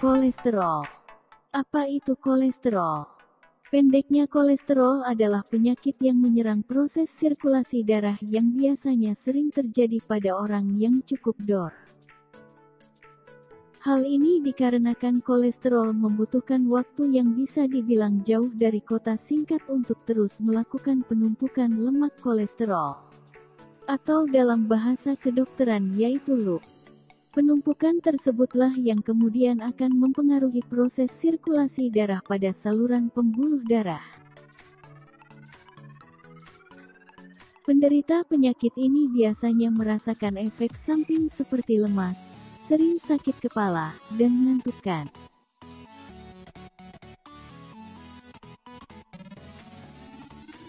Kolesterol. Apa itu kolesterol? Pendeknya, kolesterol adalah penyakit yang menyerang proses sirkulasi darah yang biasanya sering terjadi pada orang yang cukup dor. Hal ini dikarenakan kolesterol membutuhkan waktu yang bisa dibilang jauh dari kota singkat untuk terus melakukan penumpukan lemak kolesterol, atau dalam bahasa kedokteran yaitu loop. Penumpukan tersebutlah yang kemudian akan mempengaruhi proses sirkulasi darah pada saluran pembuluh darah. Penderita penyakit ini biasanya merasakan efek samping seperti lemas, sering sakit kepala, dan mengantukkan.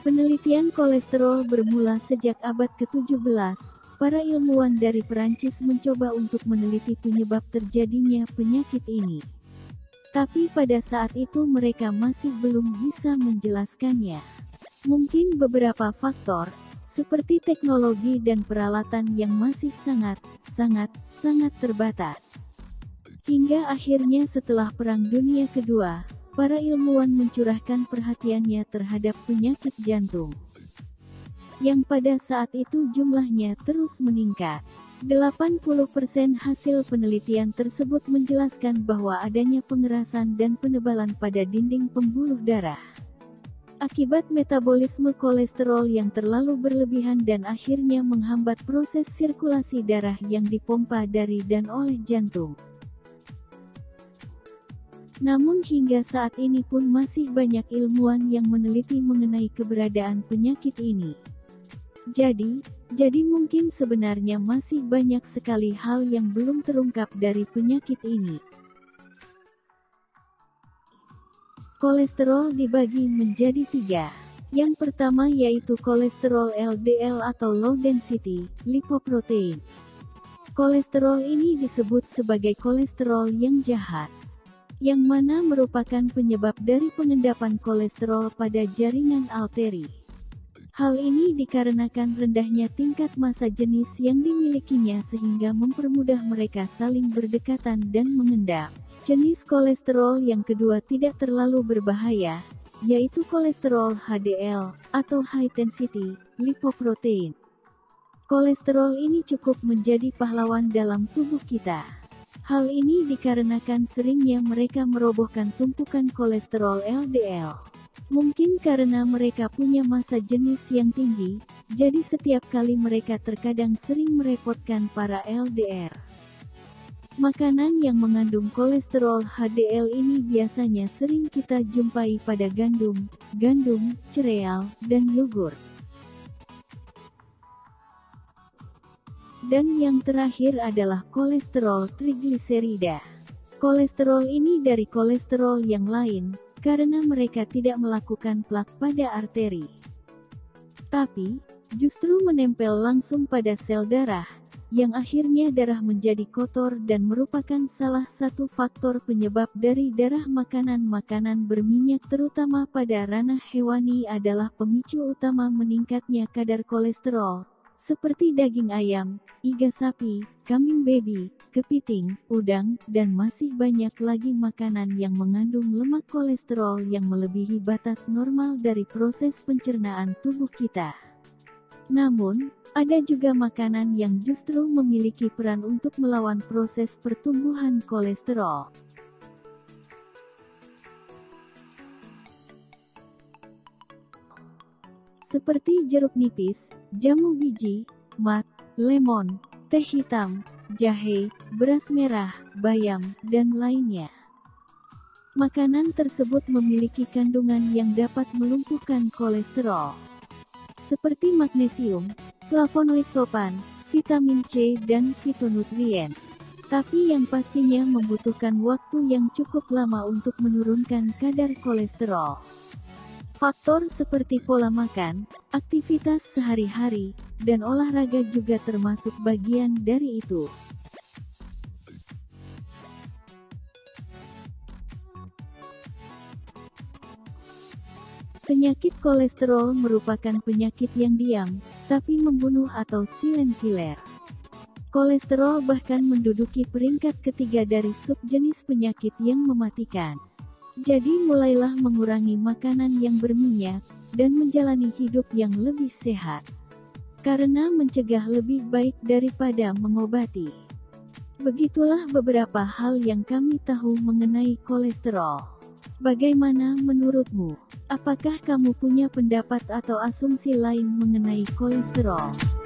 Penelitian kolesterol bermula sejak abad ke-17. Para ilmuwan dari Perancis mencoba untuk meneliti penyebab terjadinya penyakit ini. Tapi pada saat itu mereka masih belum bisa menjelaskannya. Mungkin beberapa faktor, seperti teknologi dan peralatan yang masih sangat terbatas. Hingga akhirnya setelah Perang Dunia Kedua, para ilmuwan mencurahkan perhatiannya terhadap penyakit jantung, yang pada saat itu jumlahnya terus meningkat. 80% hasil penelitian tersebut menjelaskan bahwa adanya pengerasan dan penebalan pada dinding pembuluh darah akibat metabolisme kolesterol yang terlalu berlebihan dan akhirnya menghambat proses sirkulasi darah yang dipompa dari dan oleh jantung. Namun hingga saat ini pun masih banyak ilmuwan yang meneliti mengenai keberadaan penyakit ini. Jadi mungkin sebenarnya masih banyak sekali hal yang belum terungkap dari penyakit ini. Kolesterol dibagi menjadi 3. Yang pertama yaitu kolesterol LDL atau low density lipoprotein. Kolesterol ini disebut sebagai kolesterol yang jahat, yang mana merupakan penyebab dari pengendapan kolesterol pada jaringan arteri. Hal ini dikarenakan rendahnya tingkat massa jenis yang dimilikinya sehingga mempermudah mereka saling berdekatan dan mengendap. Jenis kolesterol yang kedua tidak terlalu berbahaya, yaitu kolesterol HDL, atau high density lipoprotein. Kolesterol ini cukup menjadi pahlawan dalam tubuh kita. Hal ini dikarenakan seringnya mereka merobohkan tumpukan kolesterol LDL. Mungkin karena mereka punya massa jenis yang tinggi, jadi setiap kali mereka terkadang sering merepotkan para LDR. Makanan yang mengandung kolesterol HDL ini biasanya sering kita jumpai pada gandum, cereal, dan yogurt. Dan yang terakhir adalah kolesterol trigliserida. Kolesterol ini dari kolesterol yang lain, karena mereka tidak melakukan plak pada arteri, tapi justru menempel langsung pada sel darah, yang akhirnya darah menjadi kotor dan merupakan salah satu faktor penyebab dari darah. Makanan-makanan berminyak terutama pada ranah hewani adalah pemicu utama meningkatnya kadar kolesterol, seperti daging ayam, iga sapi, kambing baby, kepiting, udang, dan masih banyak lagi makanan yang mengandung lemak kolesterol yang melebihi batas normal dari proses pencernaan tubuh kita. Namun, ada juga makanan yang justru memiliki peran untuk melawan proses pertumbuhan kolesterol. Seperti jeruk nipis, jamu biji, mad, lemon, teh hitam, jahe, beras merah, bayam, dan lainnya. Makanan tersebut memiliki kandungan yang dapat melumpuhkan kolesterol, seperti magnesium, flavonoid topan, vitamin C, dan fitonutrien. Tapi yang pastinya membutuhkan waktu yang cukup lama untuk menurunkan kadar kolesterol. Faktor seperti pola makan, aktivitas sehari-hari, dan olahraga juga termasuk bagian dari itu. Penyakit kolesterol merupakan penyakit yang diam, tapi membunuh atau silent killer. Kolesterol bahkan menduduki peringkat ketiga dari subjenis penyakit yang mematikan. Jadi mulailah mengurangi makanan yang berminyak, dan menjalani hidup yang lebih sehat. Karena mencegah lebih baik daripada mengobati. Begitulah beberapa hal yang kami tahu mengenai kolesterol. Bagaimana menurutmu? Apakah kamu punya pendapat atau asumsi lain mengenai kolesterol?